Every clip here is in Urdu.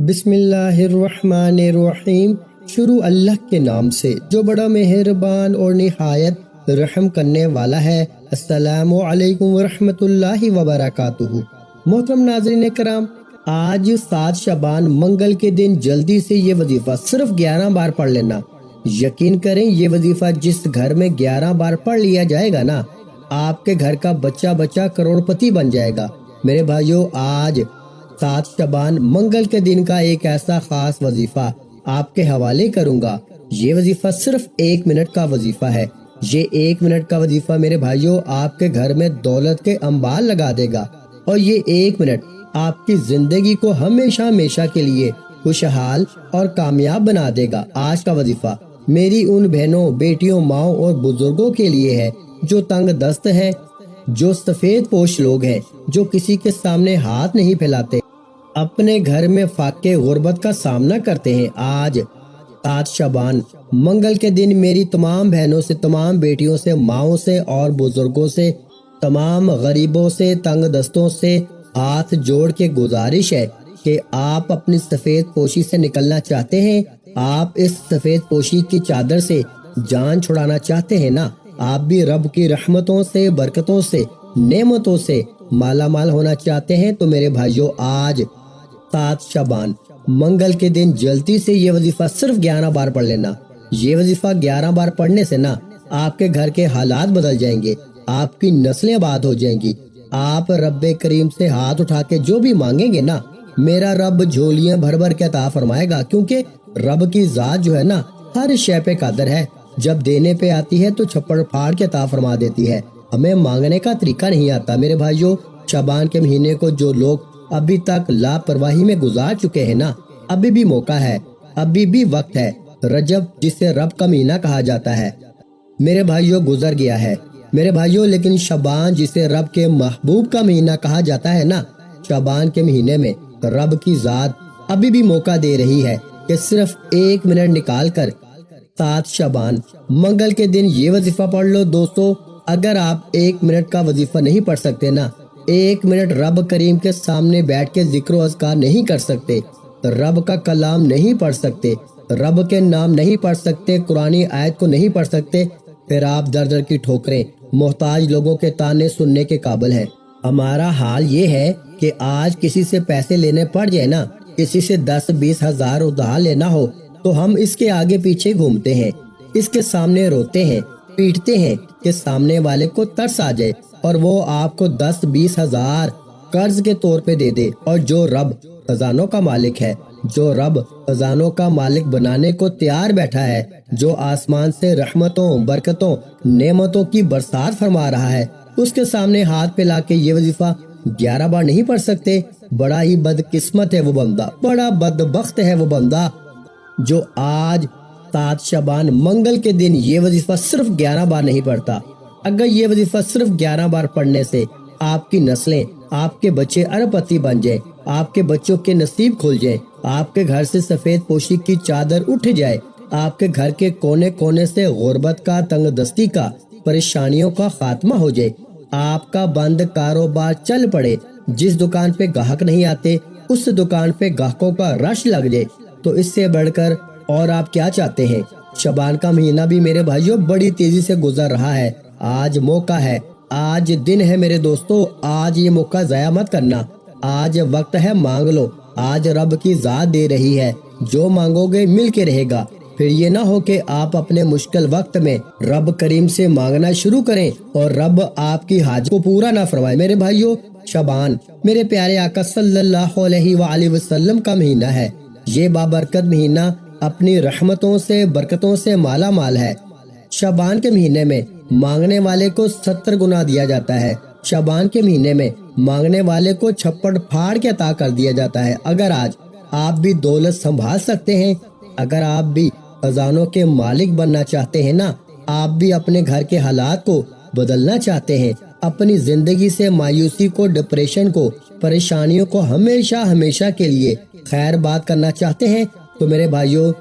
بسم اللہ الرحمن الرحیم۔ شروع اللہ کے نام سے جو بڑا مہربان اور نہایت رحم کرنے والا ہے۔ السلام علیکم ورحمۃ اللہ وبرکاتہ۔ محترم ناظرین کرام، آج 7 شعبان منگل کے دن جلدی سے یہ وظیفہ صرف 11 بار پڑھ لینا۔ یقین کریں یہ وظیفہ جس گھر میں 11 بار پڑھ لیا جائے گا نا، آپ کے گھر کا بچہ کروڑ پتی بن جائے گا۔ میرے بھائیو، آج 7 شعبان منگل کے دن کا ایک ایسا خاص وظیفہ آپ کے حوالے کروں گا۔ یہ وظیفہ صرف 1 منٹ کا وظیفہ ہے۔ یہ 1 منٹ کا وظیفہ میرے بھائیوں آپ کے گھر میں دولت کے انبار لگا دے گا، اور یہ 1 منٹ آپ کی زندگی کو ہمیشہ کے لیے خوشحال اور کامیاب بنا دے گا۔ آج کا وظیفہ میری ان بہنوں، بیٹیوں، ماؤں اور بزرگوں کے لیے ہے جو تنگ دست ہیں، جو سفید پوش لوگ ہیں، جو کسی کے سامنے ہاتھ نہیں پھیلاتے، اپنے گھر میں فاقے غربت کا سامنا کرتے ہیں۔ آج 7 شعبان منگل کے دن میری تمام بہنوں سے، تمام بیٹیوں سے، ماؤں سے اور بزرگوں سے، تمام غریبوں سے، تنگ دستوں سے ہاتھ جوڑ کے گزارش ہے کہ آپ اپنی سفید پوشی سے نکلنا چاہتے ہیں، آپ اس سفید پوشی کی چادر سے جان چھڑانا چاہتے ہیں نا، آپ بھی رب کی رحمتوں سے، برکتوں سے، نعمتوں سے مالا مال ہونا چاہتے ہیں، تو میرے بھائیوں آج 7 شعبان منگل کے دن جلدی سے یہ وظیفہ صرف 11 بار پڑھ لینا۔ یہ وظیفہ 11 بار پڑھنے سے نا آپ کے گھر کے حالات بدل جائیں گے، آپ کی نسلیں آباد ہو جائیں گی۔ آپ رب کریم سے ہاتھ اٹھا کے جو بھی مانگیں گے نا، میرا رب جھولیاں بھر کے عطا فرمائے گا، کیونکہ رب کی ذات جو ہے نا ہر شے پہ قادر ہے۔ جب دینے پہ آتی ہے تو چھپڑ پھاڑ کے عطا فرما دیتی ہے۔ ہمیں مانگنے کا طریقہ نہیں آتا۔ میرے بھائیوں، شعبان کے مہینے کو جو لوگ ابھی تک لاپرواہی میں گزار چکے ہیں نا، ابھی بھی موقع ہے، ابھی بھی وقت ہے۔ رجب جسے رب کا مہینہ کہا جاتا ہے میرے بھائیوں گزر گیا ہے میرے بھائیوں، لیکن شعبان جسے رب کے محبوب کا مہینہ کہا جاتا ہے نا، شعبان کے مہینے میں رب کی ذات ابھی بھی موقع دے رہی ہے کہ صرف 1 منٹ نکال کر 7 شعبان منگل کے دن یہ وظیفہ پڑھ لو۔ دوستو، اگر آپ 1 منٹ کا وظیفہ نہیں پڑھ سکتے نا، 1 منٹ رب کریم کے سامنے بیٹھ کے ذکر و اذکار نہیں کر سکتے، رب کا کلام نہیں پڑھ سکتے، رب کے نام نہیں پڑھ سکتے، قرآنی آیت کو نہیں پڑھ سکتے، پھر آپ در در کی ٹھوکریں، محتاج لوگوں کے تانے سننے کے قابل ہیں۔ ہمارا حال یہ ہے کہ آج کسی سے پیسے لینے پڑ جائے نا، کسی سے 10-20 ہزار ادھار لینا ہو تو ہم اس کے آگے پیچھے گھومتے ہیں، اس کے سامنے روتے ہیں، پیٹتے ہیں کہ سامنے والے کو ترس آ جائے اور وہ آپ کو 10-20 ہزار قرض کے طور پہ دے دے۔ اور جو رب خزانوں کا مالک ہے، جو رب خزانوں کا مالک بنانے کو تیار بیٹھا ہے، جو آسمان سے رحمتوں، برکتوں، نعمتوں کی برسات فرما رہا ہے، اس کے سامنے ہاتھ پہ لا کے یہ وظیفہ 11 بار نہیں پڑھ سکتے۔ بڑا ہی بدقسمت ہے وہ بندہ، بڑا بدبخت ہے وہ بندہ جو آج 7 شعبان منگل کے دن یہ وظیفہ صرف 11 بار نہیں پڑھتا۔ اگر یہ وظیفہ صرف 11 بار پڑھنے سے آپ کی نسلیں، آپ کے بچے ارب پتی بن جائیں، آپ کے بچوں کے نصیب کھل جائیں، آپ کے گھر سے سفید پوشی کی چادر اٹھ جائے، آپ کے گھر کے کونے کونے سے غربت کا، تنگ دستی کا، پریشانیوں کا خاتمہ ہو جائے، آپ کا بند کاروبار چل پڑے، جس دکان پہ گاہک نہیں آتے اس دکان پہ گاہکوں کا رش لگ جائے، تو اس سے بڑھ کر اور آپ کیا چاہتے ہیں؟ شعبان کا مہینہ بھی میرے بھائیوں بڑی تیزی سے گزر رہا ہے۔ آج موقع ہے، آج دن ہے میرے دوستو، آج یہ موقع ضائع مت کرنا۔ آج وقت ہے، مانگ لو، آج رب کی ذات دے رہی ہے، جو مانگو گے مل کے رہے گا۔ پھر یہ نہ ہو کہ آپ اپنے مشکل وقت میں رب کریم سے مانگنا شروع کریں اور رب آپ کی حاجت کو پورا نہ فرمائے۔ میرے بھائیوں، شعبان میرے پیارے آقا صلی اللہ علیہ وآلہ وسلم کا مہینہ ہے۔ یہ بابرکت مہینہ اپنی رحمتوں سے، برکتوں سے مالا مال ہے۔ شعبان کے مہینے میں مانگنے والے کو 70 گنا دیا جاتا ہے۔ شعبان کے مہینے میں مانگنے والے کو چھپڑ پھاڑ کے عطا کر دیا جاتا ہے۔ اگر آج آپ بھی دولت سنبھال سکتے ہیں، اگر آپ بھی خزانوں کے مالک بننا چاہتے ہیں نا، آپ بھی اپنے گھر کے حالات کو بدلنا چاہتے ہیں، اپنی زندگی سے مایوسی کو، ڈپریشن کو، پریشانیوں کو ہمیشہ کے لیے خیر بات کرنا چاہتے ہیں، تو میرے بھائیوں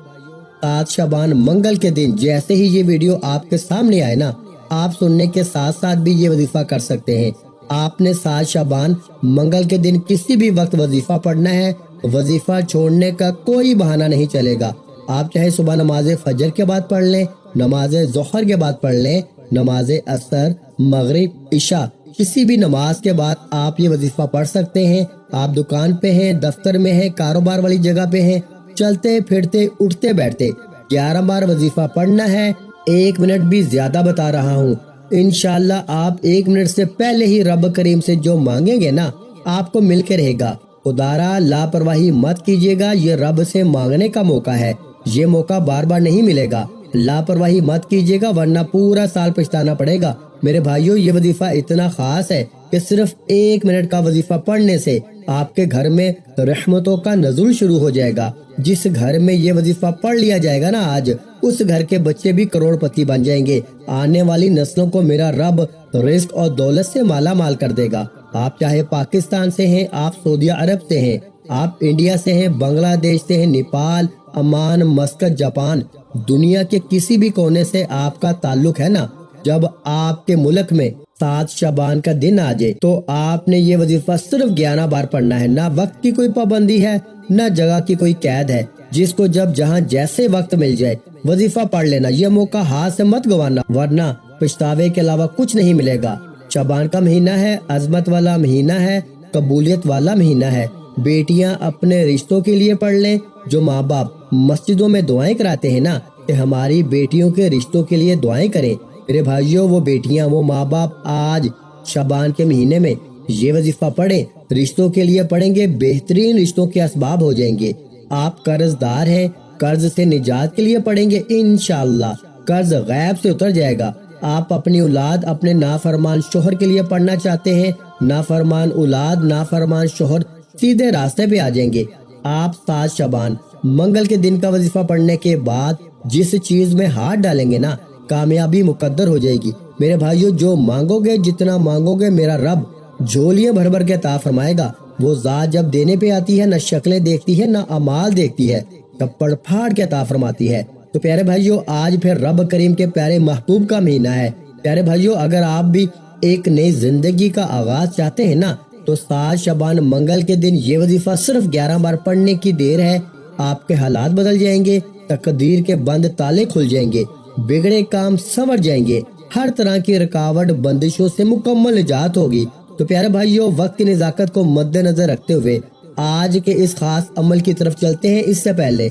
7 شعبان منگل کے دن جیسے ہی یہ ویڈیو آپ کے سامنے آئے نا، آپ سننے کے ساتھ ساتھ بھی یہ وظیفہ کر سکتے ہیں۔ آپ نے 7 شعبان منگل کے دن کسی بھی وقت وظیفہ پڑھنا ہے، وظیفہ چھوڑنے کا کوئی بہانہ نہیں چلے گا۔ آپ چاہے صبح نماز فجر کے بعد پڑھ لیں، نماز ظہر کے بعد پڑھ لیں، نماز عصر، مغرب، عشاء، کسی بھی نماز کے بعد آپ یہ وظیفہ پڑھ سکتے ہیں۔ آپ دکان پہ ہیں، دفتر میں ہیں، کاروبار والی جگہ پہ ہیں، چلتے پھرتے اٹھتے بیٹھتے 11 بار وظیفہ پڑھنا ہے۔ 1 منٹ بھی زیادہ بتا رہا ہوں، انشاءاللہ آپ 1 منٹ سے پہلے ہی رب کریم سے جو مانگیں گے نا آپ کو مل کے رہے گا۔ خدارا لاپرواہی مت کیجیے گا، یہ رب سے مانگنے کا موقع ہے، یہ موقع بار بار نہیں ملے گا۔ لاپرواہی مت کیجیے گا ورنہ پورا سال پچھتانا پڑے گا۔ میرے بھائیو، یہ وظیفہ اتنا خاص ہے کہ صرف 1 منٹ کا وظیفہ پڑھنے سے آپ کے گھر میں رحمتوں کا نزول شروع ہو جائے گا۔ جس گھر میں یہ وظیفہ پڑھ لیا جائے گا نا آج، اس گھر کے بچے بھی کروڑ پتی بن جائیں گے۔ آنے والی نسلوں کو میرا رب رزق اور دولت سے مالا مال کر دے گا۔ آپ چاہے پاکستان سے ہیں، آپ سعودی عرب سے ہیں، آپ انڈیا سے ہیں، بنگلہ دیش سے ہیں، نیپال، عمان، مسقط، جاپان، دنیا کے کسی بھی کونے سے آپ کا تعلق ہے نا، جب آپ کے ملک میں 7 شعبان کا دن آ جائے تو آپ نے یہ وظیفہ صرف 11 بار پڑھنا ہے۔ نہ وقت کی کوئی پابندی ہے، نہ جگہ کی کوئی قید ہے، جس کو جب جہاں جیسے وقت مل جائے وظیفہ پڑھ لینا۔ یہ موقع ہاتھ سے مت گوانا ورنہ پچھتاوے کے علاوہ کچھ نہیں ملے گا۔ شعبان کا مہینہ ہے، عظمت والا مہینہ ہے، قبولیت والا مہینہ ہے۔ بیٹیاں اپنے رشتوں کے لیے پڑھ لیں۔ جو ماں باپ مسجدوں میں دعائیں کراتے ہیں نا کہ ہماری بیٹیوں کے رشتوں کے لیے دعائیں کریں، میرے بھائیوں وہ بیٹیاں، وہ ماں باپ آج شعبان کے مہینے میں یہ وظیفہ پڑھیں، رشتوں کے لیے پڑھیں گے، بہترین رشتوں کے اسباب ہو جائیں گے۔ آپ قرض دار ہیں، قرض سے نجات کے لیے پڑھیں گے، انشاءاللہ قرض غیب سے اتر جائے گا۔ آپ اپنی اولاد اپنے نافرمان شوہر کے لیے پڑھنا چاہتے ہیں، نافرمان اولاد، نافرمان شوہر سیدھے راستے پہ آ جائیں گے۔ آپ 7 شعبان منگل کے دن کا وظیفہ پڑھنے کے بعد جس چیز میں ہاتھ ڈالیں گے نا کامیابی مقدر ہو جائے گی۔ میرے بھائیو، جو مانگو گے، جتنا مانگو گے، میرا رب جھولیاں بھر بھر کے عطا فرمائے گا۔ وہ ذات جب دینے پہ آتی ہے نہ شکلیں دیکھتی ہے نہ اعمال دیکھتی ہے، کپڑ پھاڑ کے عطا فرماتی ہے۔ تو پیارے بھائیو، آج پھر رب کریم کے پیارے محبوب کا مہینہ ہے۔ پیارے بھائیو، اگر آپ بھی ایک نئی زندگی کا آغاز چاہتے ہیں نا تو 7 شعبان منگل کے دن یہ وظیفہ صرف 11 بار پڑھنے کی دیر ہے۔ آپ کے حالات بدل جائیں گے، تقدیر کے بند تالے کھل جائیں گے، بگڑے کام سنور جائیں گے، ہر طرح کی رکاوٹ بندشوں سے مکمل نجات ہوگی۔ تو پیارے بھائیو، وقت کی نزاکت کو مد نظر رکھتے ہوئے آج کے اس خاص عمل کی طرف چلتے ہیں۔ اس سے پہلے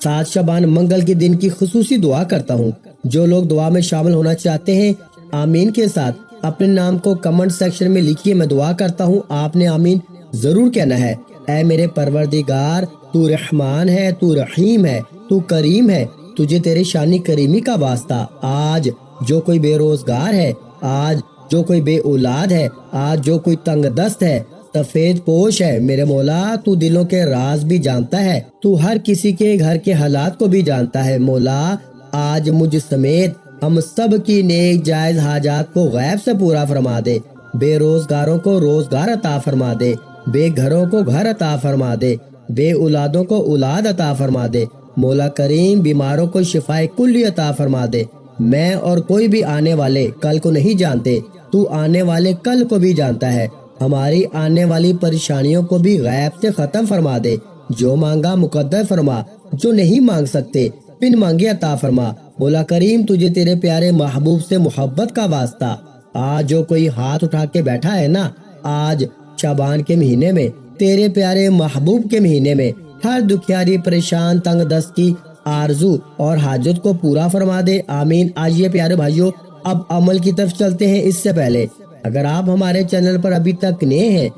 7 شعبان منگل کے دن کی خصوصی دعا کرتا ہوں۔ جو لوگ دعا میں شامل ہونا چاہتے ہیں آمین کے ساتھ اپنے نام کو کمنٹ سیکشن میں لکھیے، میں دعا کرتا ہوں آپ نے آمین ضرور کہنا ہے۔ اے میرے پروردگار، تو رحمان ہے، تو رحیم ہے، تو کریم ہے، تجھے تیرے شانی کریمی کا واسطہ۔ آج جو کوئی بے روزگار ہے، آج جو کوئی بے اولاد ہے، آج جو کوئی تنگ دست ہے، سفید پوش ہے، میرے مولا تو دلوں کے راز بھی جانتا ہے، تو ہر کسی کے گھر کے حالات کو بھی جانتا ہے۔ مولا آج مجھ سمیت ہم سب کی نیک جائز حاجات کو غیب سے پورا فرما دے، بے روزگاروں کو روزگار عطا فرما دے، بے گھروں کو گھر عطا فرما دے، بے اولادوں کو اولاد عطا فرما دے۔ مولا کریم بیماروں کو شفائے کلی عطا فرما دے۔ میں اور کوئی بھی آنے والے کل کو نہیں جانتے، تو آنے والے کل کو بھی جانتا ہے۔ ہماری آنے والی پریشانیوں کو بھی غیب سے ختم فرما دے۔ جو مانگا مقدر فرما، جو نہیں مانگ سکتے بن مانگے عطا فرما۔ مولا کریم تجھے تیرے پیارے محبوب سے محبت کا واسطہ، آج جو کوئی ہاتھ اٹھا کے بیٹھا ہے نا، آج شعبان کے مہینے میں، تیرے پیارے محبوب کے مہینے میں، ہر دکھیاری پریشان تنگ دست کی آرزو اور حاجت کو پورا فرما دے، آمین۔ آئیے پیارے بھائیوں، اب عمل کی طرف چلتے ہیں۔ اس سے پہلے اگر آپ ہمارے چینل پر ابھی تک نئے ہیں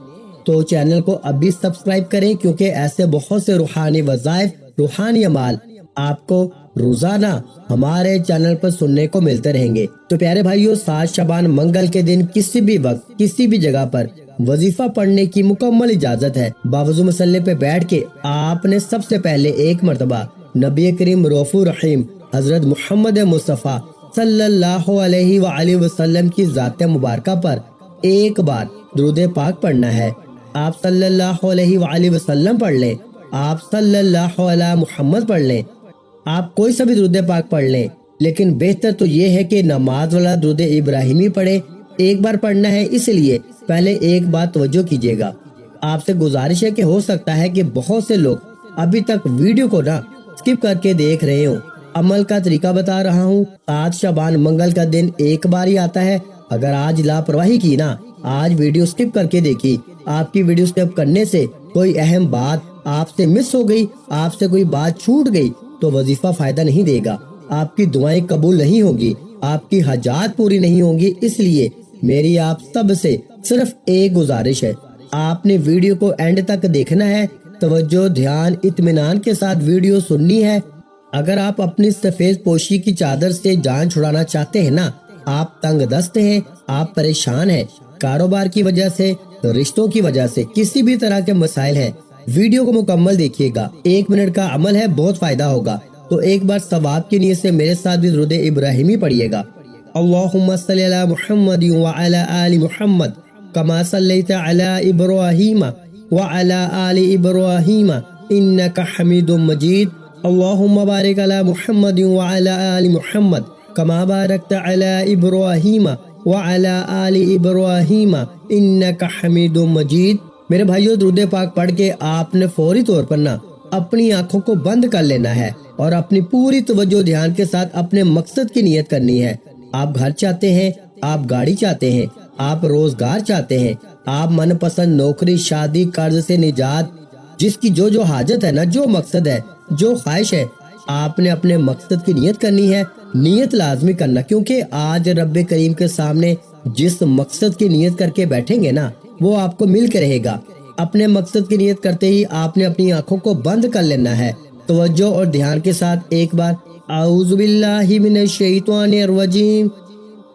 تو چینل کو ابھی سبسکرائب کریں، کیونکہ ایسے بہت سے روحانی وظائف، روحانی اعمال آپ کو روزانہ ہمارے چینل پر سننے کو ملتے رہیں گے۔ تو پیارے بھائیوں، 7 شعبان منگل کے دن کسی بھی وقت کسی بھی جگہ پر وظیفہ پڑھنے کی مکمل اجازت ہے۔ باوضو مسلح پہ بیٹھ کے آپ نے سب سے پہلے ایک مرتبہ نبی کریم رؤوف رحیم حضرت محمد مصطفیٰ صلی اللہ علیہ وآلہ وسلم کی ذات مبارکہ پر ایک بار درود پاک پڑھنا ہے۔ آپ صلی اللہ علیہ وآلہ وسلم پڑھ لیں، آپ صلی اللہ علیہ محمد پڑھ لیں، آپ کوئی سا بھی درود پاک پڑھ لیں، لیکن بہتر تو یہ ہے کہ نماز والا درود ابراہیمی پڑھے۔ ایک بار پڑھنا ہے، اس لیے پہلے ایک بات توجہ کیجیے گا، آپ سے گزارش ہے کہ ہو سکتا ہے کہ بہت سے لوگ ابھی تک ویڈیو کو نہ اسکپ کر کے دیکھ رہے ہوں۔ عمل کا طریقہ بتا رہا ہوں۔ 7 شعبان منگل کا دن ایک بار ہی آتا ہے۔ اگر آج لاپرواہی کی نا، آج ویڈیو اسکپ کر کے دیکھی، آپ کی ویڈیو اسکپ کرنے سے کوئی اہم بات آپ سے مس ہو گئی، آپ سے کوئی بات چھوٹ گئی تو وظیفہ فائدہ نہیں دے گا، آپ کی دعائیں قبول نہیں ہوگی، آپ کی حاجات پوری نہیں ہوں گی۔ اس لیے میری آپ سب سے صرف ایک گزارش ہے، آپ نے ویڈیو کو اینڈ تک دیکھنا ہے، توجہ، دھیان، اطمینان کے ساتھ ویڈیو سننی ہے۔ اگر آپ اپنی سفید پوشی کی چادر سے جان چھڑانا چاہتے ہیں نا، آپ تنگ دست ہیں، آپ پریشان ہیں، کاروبار کی وجہ سے، رشتوں کی وجہ سے، کسی بھی طرح کے مسائل ہیں، ویڈیو کو مکمل دیکھیے گا۔ 1 منٹ کا عمل ہے، بہت فائدہ ہوگا۔ تو ایک بار ثواب کی نیت سے میرے ساتھ بھی درود ابراہیمی پڑھیے گا۔ اللہم صلی علی محمد وعلی آل محمد کما صلیت علی ابراہیم وعلی آل ابراہیم انک حمید مجید۔ اللہم بارک علی محمد وعلی آل محمد کما بارکت علی ابراہیم وعلی آل ابراہیم انک حمید مجید۔ میرے بھائیو، درود پاک پڑھ کے آپ نے فوری طور پر نا اپنی آنکھوں کو بند کر لینا ہے اور اپنی پوری توجہ دھیان کے ساتھ اپنے مقصد کی نیت کرنی ہے۔ آپ گھر چاہتے ہیں، آپ گاڑی چاہتے ہیں، آپ روزگار چاہتے ہیں، آپ من پسند نوکری، شادی، قرض سے نجات، جس کی جو حاجت ہے نا، جو مقصد ہے، جو خواہش ہے، آپ نے اپنے مقصد کی نیت کرنی ہے۔ نیت لازمی کرنا، کیونکہ آج رب کریم کے سامنے جس مقصد کی نیت کر کے بیٹھیں گے نا، وہ آپ کو مل کے رہے گا۔ اپنے مقصد کی نیت کرتے ہی آپ نے اپنی آنکھوں کو بند کر لینا ہے، توجہ اور دھیان کے ساتھ ایک بار اعوذ باللہ من الشیطان الرجیم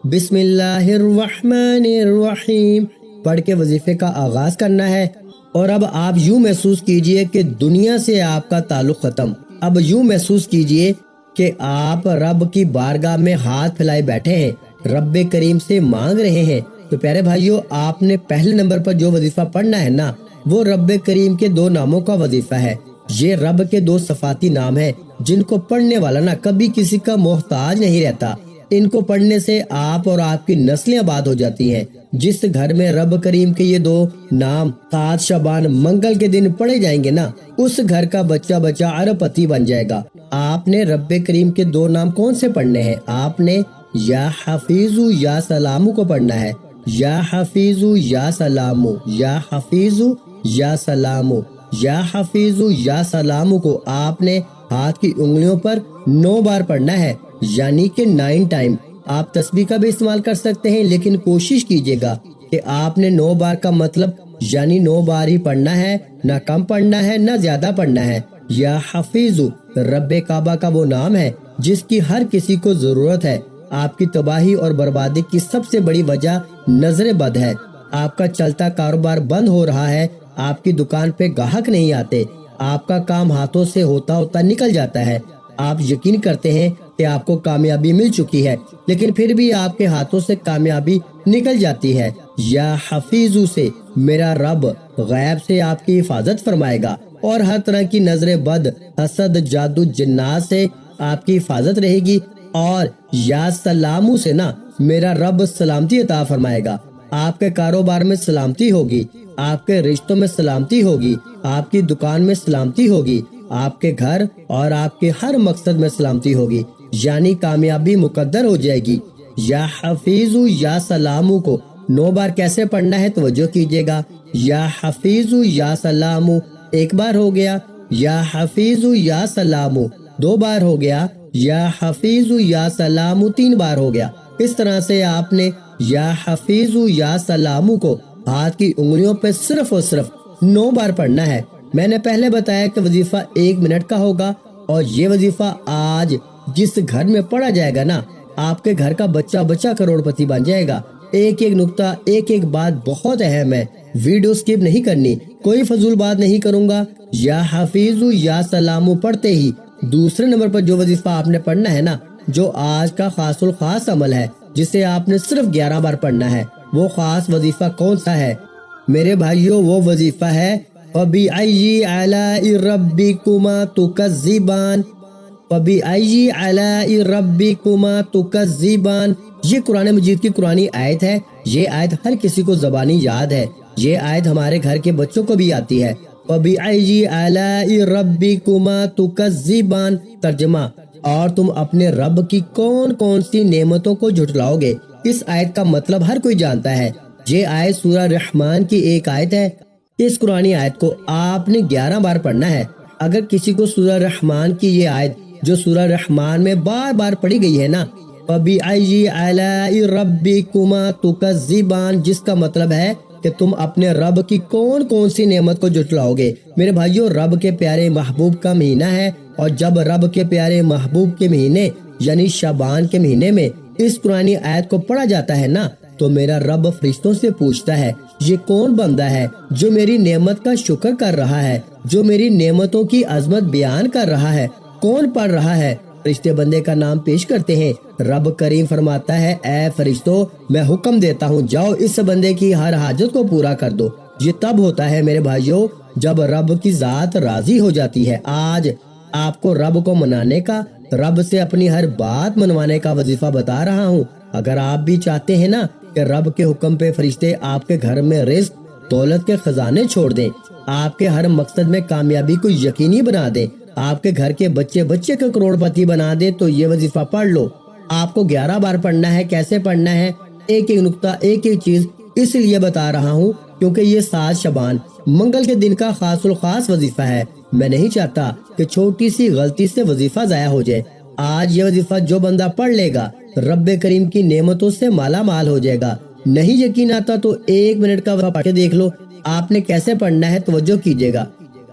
بسم اللہ الرحمن الرحیم پڑھ کے وظیفے کا آغاز کرنا ہے۔ اور اب آپ یوں محسوس کیجئے کہ دنیا سے آپ کا تعلق ختم۔ اب یوں محسوس کیجئے کہ آپ رب کی بارگاہ میں ہاتھ پھیلائے بیٹھے ہیں، رب کریم سے مانگ رہے ہیں۔ تو پیارے بھائیو، آپ نے پہلے نمبر پر جو وظیفہ پڑھنا ہے نا، وہ رب کریم کے 2 ناموں کا وظیفہ ہے۔ یہ رب کے 2 صفاتی نام ہیں جن کو پڑھنے والا نا کبھی کسی کا محتاج نہیں رہتا۔ ان کو پڑھنے سے آپ اور آپ کی نسلیں آباد ہو جاتی ہیں۔ جس گھر میں رب کریم کے یہ 2 نام 7 شعبان منگل کے دن پڑھے جائیں گے نا، اس گھر کا بچہ ارب پتی بن جائے گا۔ آپ نے رب کریم کے 2 نام کون سے پڑھنے ہیں؟ آپ نے یا حفیظ یا سلام کو پڑھنا ہے۔ یا حفیظ یا سلام، یا حفیظ یا سلام، یا حفیظ یا سلام کو آپ نے ہاتھ کی انگلیوں پر 9 بار پڑھنا ہے، یعنی کہ 9 ٹائم۔ آپ تسبیح کا بھی استعمال کر سکتے ہیں، لیکن کوشش کیجئے گا کہ آپ نے 9 بار کا مطلب یعنی 9 بار ہی پڑھنا ہے، نہ کم پڑھنا ہے نہ زیادہ پڑھنا ہے۔ یا حفیظ رب کعبہ کا وہ نام ہے جس کی ہر کسی کو ضرورت ہے۔ آپ کی تباہی اور بربادی کی سب سے بڑی وجہ نظر بد ہے۔ آپ کا چلتا کاروبار بند ہو رہا ہے، آپ کی دکان پہ گاہک نہیں آتے، آپ کا کام ہاتھوں سے ہوتا نکل جاتا ہے۔ آپ یقین کرتے ہیں کہ آپ کو کامیابی مل چکی ہے، لیکن پھر بھی آپ کے ہاتھوں سے کامیابی نکل جاتی ہے۔ یا حفیظ سے میرا رب غیب سے آپ کی حفاظت فرمائے گا اور ہر طرح کی نظر بد، حسد، جادو، جنات سے آپ کی حفاظت رہے گی۔ اور یا سلامو سے نا میرا رب سلامتی عطا فرمائے گا۔ آپ کے کاروبار میں سلامتی ہوگی، آپ کے رشتوں میں سلامتی ہوگی، آپ کی دکان میں سلامتی ہوگی، آپ کے گھر اور آپ کے ہر مقصد میں سلامتی ہوگی، یعنی کامیابی مقدر ہو جائے گی۔ یا حفیظ یا سلامو کو 9 بار کیسے پڑھنا ہے، توجہ کیجئے گا۔ یا حفیظ یا سلامو 1 بار ہو گیا، یا حفیظ یا سلامو 2 بار ہو گیا، یا حفیظ یا سلامو 3 بار ہو گیا۔ اس طرح سے آپ نے یا حفیظ یا سلامو کو ہاتھ کی انگلیوں پہ صرف اور صرف 9 بار پڑھنا ہے۔ میں نے پہلے بتایا کہ وظیفہ 1 منٹ کا ہوگا، اور یہ وظیفہ آج جس گھر میں پڑھا جائے گا نا، آپ کے گھر کا بچہ کروڑ پتی بن جائے گا۔ ایک نقطہ، ایک بات بہت اہم ہے، ویڈیو سکپ نہیں کرنی، کوئی فضول بات نہیں کروں گا۔ یا حفیظ یا سلامو پڑھتے ہی دوسرے نمبر پر جو وظیفہ آپ نے پڑھنا ہے نا، جو آج کا خاص الخاص عمل ہے، جسے آپ نے صرف 11 بار پڑھنا ہے، وہ خاص وظیفہ کون سا ہے میرے بھائیو؟ وہ وظیفہ ہے فَبِأَيِّ آلَاءِ رَبِّكُمَا تُكَذِّبَانِ، فَبِأَيِّ آلَاءِ رَبِّكُمَا تُكَذِّبَانِ۔ یہ قرآن مجید کی قرآنی آیت ہے۔ یہ آیت ہر کسی کو زبانی یاد ہے۔ یہ آیت ہمارے گھر کے بچوں کو بھی آتی ہے۔ وَبِأَيِّ آلَاءِ رَبِّكُمَا تُكَذِّبَانِ، ترجمہ، اور تم اپنے رب کی کون کون سی نعمتوں کو جھٹلاؤ گے۔ اس آیت کا مطلب ہر کوئی جانتا ہے۔ یہ آیت سورہ رحمان کی ایک آیت ہے۔ اس قرآنی آیت کو آپ نے 11 بار پڑھنا ہے۔ اگر کسی کو سورہ رحمان کی یہ آیت جو سورہ رحمان میں بار بار پڑھی گئی ہے نا، وَبِأَيِّ آلَاءِ رَبِّكُمَا تُكَذِّبَانِ، جس کا مطلب ہے کہ تم اپنے رب کی کون کون سی نعمت کو جھٹلاؤ گے۔ میرے بھائیو، رب کے پیارے محبوب کا مہینہ ہے، اور جب رب کے پیارے محبوب کے مہینے یعنی شعبان کے مہینے میں اس قرآنی آیت کو پڑھا جاتا ہے نا، تو میرا رب فرشتوں سے پوچھتا ہے، یہ کون بندہ ہے جو میری نعمت کا شکر کر رہا ہے، جو میری نعمتوں کی عظمت بیان کر رہا ہے؟ کون پڑھ رہا ہے؟ فرشتے بندے کا نام پیش کرتے ہیں۔ رب کریم فرماتا ہے، اے فرشتوں، میں حکم دیتا ہوں، جاؤ اس بندے کی ہر حاجت کو پورا کر دو۔ یہ تب ہوتا ہے میرے بھائیوں جب رب کی ذات راضی ہو جاتی ہے۔ آج آپ کو رب کو منانے کا، رب سے اپنی ہر بات منوانے کا وظیفہ بتا رہا ہوں۔ اگر آپ بھی چاہتے ہیں نا کہ رب کے حکم پہ فرشتے آپ کے گھر میں رزق، دولت کے خزانے چھوڑ دیں، آپ کے ہر مقصد میں کامیابی کو یقینی بنا دیں، آپ کے گھر کے بچے کو کروڑ پتی بنا دیں، تو یہ وظیفہ پڑھ لو۔ آپ کو 11 بار پڑھنا ہے۔ کیسے پڑھنا ہے؟ ایک ایک نقطہ، ایک ایک چیز اس لیے بتا رہا ہوں کیونکہ یہ 7 شعبان منگل کے دن کا خاص الخاص وظیفہ ہے۔ میں نہیں چاہتا کہ چھوٹی سی غلطی سے وظیفہ ضائع ہو جائے۔ آج یہ وظیفہ جو بندہ پڑھ لے گا، رب کریم کی نعمتوں سے مالا مال ہو جائے گا۔ نہیں یقین آتا تو 1 منٹ کا وظیفہ پڑھ کے دیکھ لو۔ آپ نے کیسے پڑھنا ہے توجہ کیجیے گا۔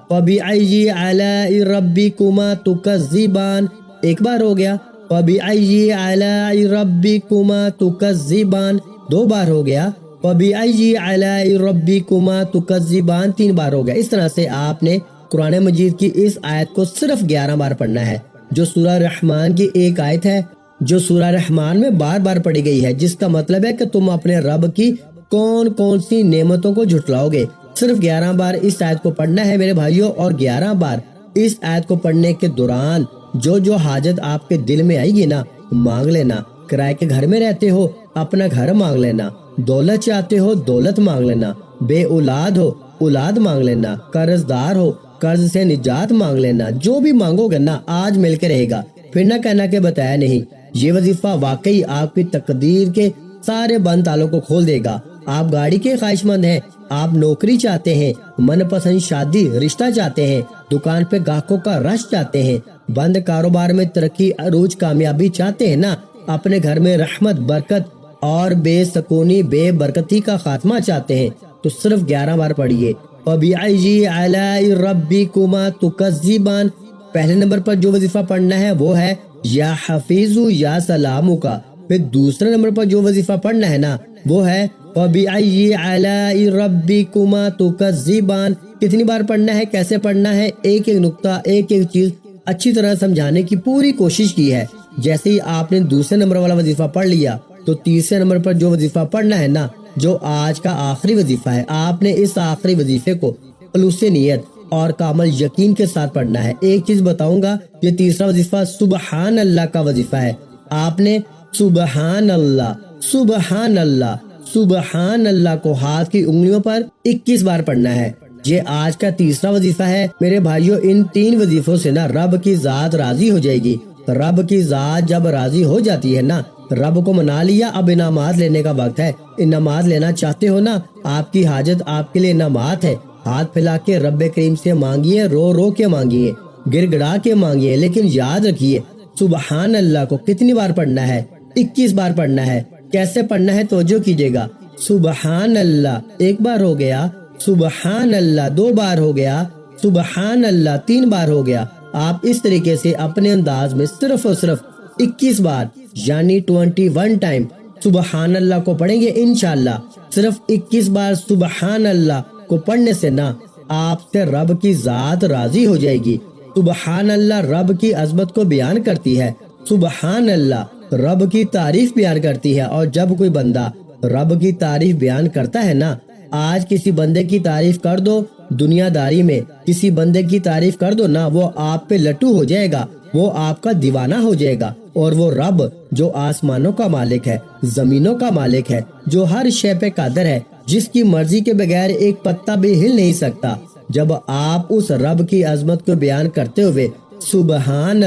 وَبِأَيِّ آلَاءِ رَبِّكُمَا تُكَذِّبَانِ، ایک بار ہو گیا۔ وَبِأَيِّ آلَاءِ رَبِّكُمَا تُكَذِّبَانِ، 2 بار ہو گیا۔ وَبِأَيِّ آلَاءِ رَبِّكُمَا تُكَذِّبَانِ، 3 بار ہو گیا۔ اس طرح سے آپ نے قرآن مجید کی اس آیت کو صرف 11 بار پڑھنا ہے، جو سورہ رحمان کی ایک آیت ہے جو سورہ رحمان میں بار بار پڑھی گئی ہے، جس کا مطلب ہے کہ تم اپنے رب کی کون کون سی نعمتوں کو جھٹلاؤ گے۔ صرف 11 بار اس آیت کو پڑھنا ہے میرے بھائیوں، اور 11 بار اس آیت کو پڑھنے کے دوران جو حاجت آپ کے دل میں آئے گی نا، مانگ لینا۔ کرائے کے گھر میں رہتے ہو، اپنا گھر مانگ لینا۔ دولت چاہتے ہو، دولت مانگ لینا۔ بے اولاد ہو، اولاد مانگ لینا۔ قرض دار ہو، قرض سے نجات مانگ لینا۔ جو بھی مانگو گے نا، آج مل کے رہے گا، پھر نہ کہنا کہ بتایا نہیں۔ یہ وظیفہ واقعی آپ کی تقدیر کے سارے بند تالوں کو کھول دے گا۔ آپ گاڑی کے خواہش مند ہیں، آپ نوکری چاہتے ہیں، من پسند شادی رشتہ چاہتے ہیں، دکان پہ گاہکوں کا رش چاہتے ہیں، بند کاروبار میں ترقی عروج کامیابی چاہتے ہیں نا، اپنے گھر میں رحمت برکت اور بے سکونی بے برکتی کا خاتمہ چاہتے ہیں، تو صرف 11 بار پڑھیے۔ وَبِأَيِّ آلَاءِ رَبِّكُمَا تُكَذِّبَانِ، پہلے نمبر پر جو وظیفہ پڑھنا ہے وہ ہے یا حفیظو یا سلامو کا۔ پھر دوسرے نمبر پر جو وظیفہ پڑھنا ہے نا وہ ہے وَبِأَيِّ آلَاءِ رَبِّكُمَا تُكَذِّبَانِ۔ کتنی بار پڑھنا ہے، کیسے پڑھنا ہے، ایک ایک نقطہ، ایک ایک چیز اچھی طرح سمجھانے کی پوری کوشش کی ہے۔ جیسے ہی آپ نے دوسرے نمبر والا وظیفہ پڑھ لیا تو تیسرے نمبر پر جو وظیفہ پڑھنا ہے نا، جو آج کا آخری وظیفہ ہے، آپ نے اس آخری وظیفے کو خلوص نیت اور کامل یقین کے ساتھ پڑھنا ہے۔ ایک چیز بتاؤں گا، یہ تیسرا وظیفہ سبحان اللہ کا وظیفہ ہے۔ آپ نے سبحان اللہ سبحان اللہ سبحان اللہ کو ہاتھ کی انگلیوں پر 21 بار پڑھنا ہے۔ یہ آج کا تیسرا وظیفہ ہے میرے بھائیوں۔ ان 3 وظیفوں سے نا رب کی ذات راضی ہو جائے گی۔ رب کی ذات جب راضی ہو جاتی ہے نا، رب کو منا لیا، اب انعامات لینے کا وقت ہے۔ انعامات لینا چاہتے ہو نا، آپ کی حاجت آپ کے لیے انعامات ہے۔ ہاتھ پھیلا کے رب کریم سے مانگیے، رو رو کے مانگیے، گر گڑا کے مانگیے، لیکن یاد رکھیے سبحان اللہ کو کتنی بار پڑھنا ہے؟ 21 بار پڑھنا ہے۔ کیسے پڑھنا ہے توجہ کیجیے گا۔ سبحان اللہ 1 بار ہو گیا، سبحان اللہ 2 بار ہو گیا، سبحان اللہ 3 بار ہو گیا۔ آپ اس طریقے سے اپنے انداز میں صرف اور صرف 21 بار یعنی 21 ٹائم سبحان اللہ کو پڑھیں گے انشاءاللہ۔ صرف 21 بار سبحان اللہ کو پڑھنے سے نا آپ سے رب کی ذات راضی ہو جائے گی۔ سبحان اللہ رب کی عظمت کو بیان کرتی ہے، سبحان اللہ رب کی تعریف بیان کرتی ہے۔ اور جب کوئی بندہ رب کی تعریف بیان کرتا ہے نا، آج کسی بندے کی تعریف کر دو، دنیا داری میں کسی بندے کی تعریف کر دو نا، وہ آپ پہ لٹو ہو جائے گا، وہ آپ کا دیوانہ ہو جائے گا۔ اور وہ رب جو آسمانوں کا مالک ہے، زمینوں کا مالک ہے، جو ہر شے پہ قادر ہے، جس کی مرضی کے بغیر ایک پتا بھی ہل نہیں سکتا۔ جب آپ اس رب کی عظمت کو بیان کرتے ہوئے سبحان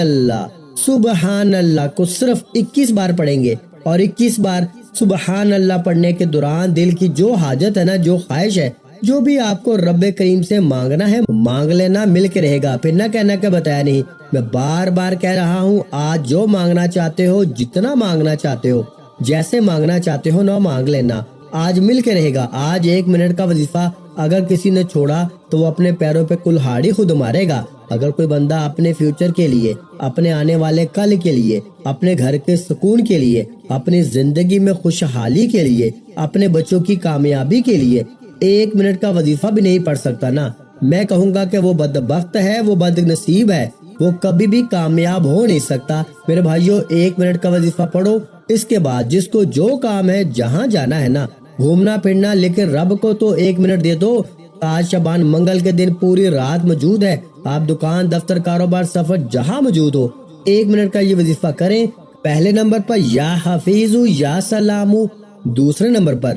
اللہ کو صرف 21 بار پڑھیں گے اور 21 بار سبحان اللہ پڑھنے کے دوران دل کی جو حاجت ہے نا، جو خواہش ہے، جو بھی آپ کو رب کریم سے مانگنا ہے مانگ لینا، مل کے رہے گا۔ پھر نہ کہنا کہ بتایا نہیں، میں بار بار کہہ رہا ہوں، آج جو مانگنا چاہتے ہو، جتنا مانگنا چاہتے ہو، جیسے مانگنا چاہتے ہو نہ مانگ لینا، آج مل کے رہے گا۔ آج 1 منٹ کا وظیفہ اگر کسی نے چھوڑا تو وہ اپنے پیروں پہ کلہاڑی خود مارے گا۔ اگر کوئی بندہ اپنے فیوچر کے لیے، اپنے آنے والے کل کے لیے، اپنے گھر کے سکون کے لیے، اپنی زندگی میں خوشحالی کے لیے، اپنے بچوں کی کامیابی کے لیے 1 منٹ کا وظیفہ بھی نہیں پڑھ سکتا نا، میں کہوں گا کہ وہ بدبخت ہے، وہ بد نصیب ہے، وہ کبھی بھی کامیاب ہو نہیں سکتا۔ میرے بھائیوں، 1 منٹ کا وظیفہ پڑھو، اس کے بعد جس کو جو کام ہے، جہاں جانا ہے نا، گھومنا پھرنا، لیکن رب کو تو 1 منٹ دے دو۔ آج شبان منگل کے دن پوری رات موجود ہے، آپ دکان، دفتر، کاروبار، سفر جہاں موجود ہو، 1 منٹ کا یہ وظیفہ کریں۔ پہلے نمبر پر یا حفیظ یا سلام، دوسرے نمبر پر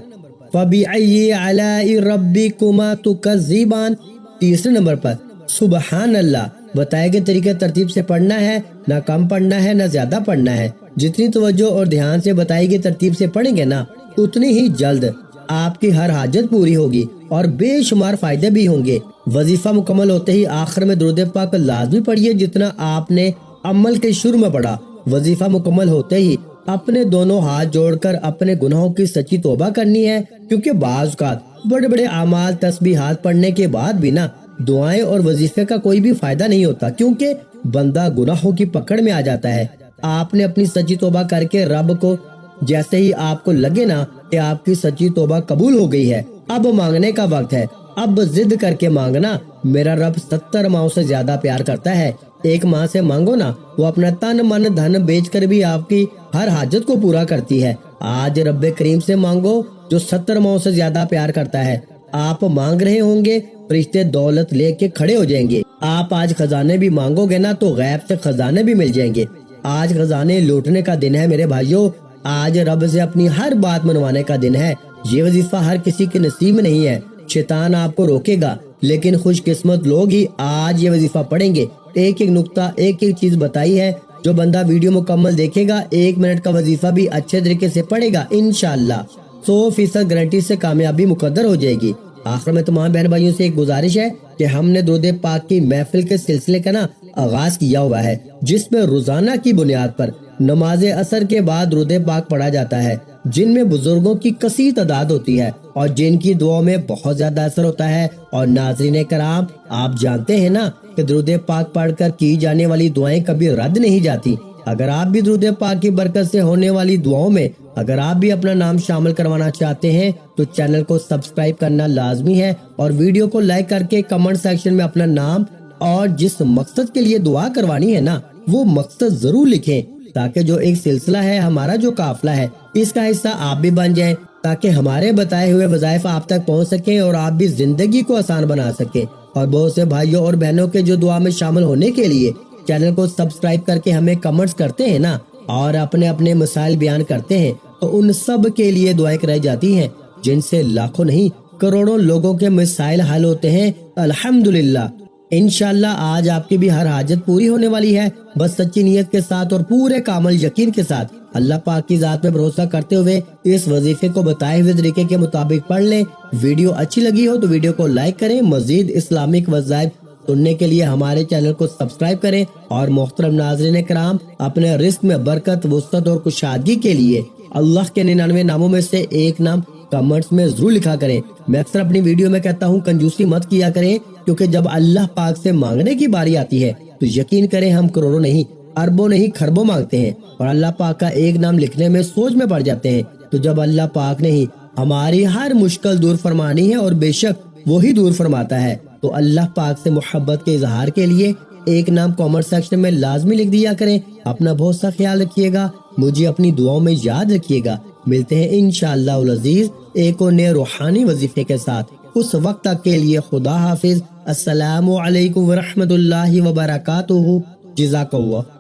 فَبِأَيِّ آلَاءِ رَبِّكُمَا تُكَذِّبَانِ، تیسرے نمبر پر سبحان اللہ۔ بتائے گئے طریقے ترتیب سے پڑھنا ہے، نہ کم پڑھنا ہے نہ زیادہ پڑھنا ہے۔ جتنی توجہ اور دھیان سے بتائی گئی ترتیب سے پڑھیں گے نا، اتنی ہی جلد آپ کی ہر حاجت پوری ہوگی اور بے شمار فائدے بھی ہوں گے۔ وظیفہ مکمل ہوتے ہی آخر میں درود پاک لازمی پڑھیے جتنا آپ نے عمل کے شروع میں پڑھا۔ وظیفہ مکمل ہوتے ہی اپنے دونوں ہاتھ جوڑ کر اپنے گناہوں کی سچی توبہ کرنی ہے، کیونکہ بعض اوقات بڑے بڑے اعمال، تسبیحات پڑھنے کے بعد بھی نا دعائیں اور وظیفے کا کوئی بھی فائدہ نہیں ہوتا، کیونکہ بندہ گناہوں کی پکڑ میں آ جاتا ہے۔ آپ نے اپنی سچی توبہ کر کے رب کو، جیسے ہی آپ کو لگے نا کہ آپ کی سچی توبہ قبول ہو گئی ہے، اب مانگنے کا وقت ہے۔ اب ضد کر کے مانگنا۔ میرا رب 70 ماؤں سے زیادہ پیار کرتا ہے۔ 1 ماں سے مانگو نا، وہ اپنا تن من دھن بیچ کر بھی آپ کی ہر حاجت کو پورا کرتی ہے۔ آج رب کریم سے مانگو جو 70 ماؤں سے زیادہ پیار کرتا ہے۔ آپ مانگ رہے ہوں گے، فرشتے دولت لے کے کھڑے ہو جائیں گے۔ آپ آج خزانے بھی مانگو گے نا تو غیب سے خزانے بھی مل جائیں گے۔ آج خزانے لوٹنے کا دن ہے میرے بھائیوں۔ آج رب سے اپنی ہر بات منوانے کا دن ہے۔ یہ وظیفہ ہر کسی کے نصیب میں نہیں ہے، شیطان آپ کو روکے گا، لیکن خوش قسمت لوگ ہی آج یہ وظیفہ پڑھیں گے۔ ایک ایک نقطہ، ایک ایک چیز بتائی ہے۔ جو بندہ ویڈیو مکمل دیکھے گا، 1 منٹ کا وظیفہ بھی اچھے طریقے سے پڑھے گا، انشاءاللہ 100% گارنٹی سے کامیابی مقدر ہو جائے گی۔ آخر میں تمام بہن بھائیوں سے ایک گزارش ہے کہ ہم نے درود پاک کی محفل کے سلسلے کا آغاز کیا ہوا ہے، جس میں روزانہ کی بنیاد پر نماز عصر کے بعد درود پاک پڑھا جاتا ہے، جن میں بزرگوں کی کثیر تعداد ہوتی ہے اور جن کی دعاؤں میں بہت زیادہ اثر ہوتا ہے۔ اور ناظرین کرام، آپ جانتے ہیں نا کہ درود پاک پڑھ کر کی جانے والی دعائیں کبھی رد نہیں جاتی۔ اگر آپ بھی درود پاک کی برکت سے ہونے والی دعاؤں میں اگر آپ بھی اپنا نام شامل کروانا چاہتے ہیں تو چینل کو سبسکرائب کرنا لازمی ہے اور ویڈیو کو لائک کر کے کمنٹ سیکشن میں اپنا نام اور جس مقصد کے لیے دعا کروانی ہے نا وہ مقصد ضرور لکھیں، تاکہ جو ایک سلسلہ ہے، ہمارا جو قافلہ ہے، اس کا حصہ آپ بھی بن جائیں، تاکہ ہمارے بتائے ہوئے وظائف آپ تک پہنچ سکیں اور آپ بھی زندگی کو آسان بنا سکیں۔ اور بہت سے بھائیوں اور بہنوں کے جو دعا میں شامل ہونے کے لیے چینل کو سبسکرائب کر کے ہمیں کمنٹس کرتے ہیں نا اور اپنے اپنے مسائل بیان کرتے ہیں، تو ان سب کے لیے دعائیں کرائی جاتی ہیں، جن سے لاکھوں نہیں کروڑوں لوگوں کے مسائل حل ہوتے ہیں، الحمدللہ۔ انشاءاللہ آج آپ کی بھی ہر حاجت پوری ہونے والی ہے، بس سچی نیت کے ساتھ اور پورے کامل یقین کے ساتھ اللہ پاک کی ذات پہ بھروسہ کرتے ہوئے اس وظیفے کو بتائے ہوئے طریقے کے مطابق پڑھ لیں۔ ویڈیو اچھی لگی ہو تو ویڈیو کو لائک کریں، مزید اسلامک وظائف سننے کے لیے ہمارے چینل کو سبسکرائب کریں، اور محترم ناظرین کرام، اپنے رزق میں برکت، وسعت اور کشادگی کے لیے اللہ کے 99 ناموں میں سے ایک نام کمنٹس میں ضرور لکھا کریں۔ میں اکثر اپنی ویڈیو میں کہتا ہوں کنجوسی مت کیا کریں، کیونکہ جب اللہ پاک سے مانگنے کی باری آتی ہے تو یقین کریں ہم کروڑوں نہیں، اربوں نہیں، کھربوں مانگتے ہیں اور اللہ پاک کا ایک نام لکھنے میں سوچ میں پڑ جاتے ہیں۔ تو جب اللہ پاک نے ہی ہماری ہر مشکل دور فرمانی ہے، اور بے شک وہی دور فرماتا ہے، تو اللہ پاک سے محبت کے اظہار کے لیے ایک نام کامنٹ سیکشن میں لازمی لکھ دیا کریں۔ اپنا بہت سا خیال رکھیے گا، مجھے اپنی دعاؤں میں یاد رکھیے گا۔ ملتے ہیں انشاءاللہ العزیز ایک اور نئے روحانی وظیفے کے ساتھ۔ اس وقت تک کے لیے خدا حافظ۔ السلام علیکم ورحمۃ اللہ وبرکاتہ۔ جزاک اللہ۔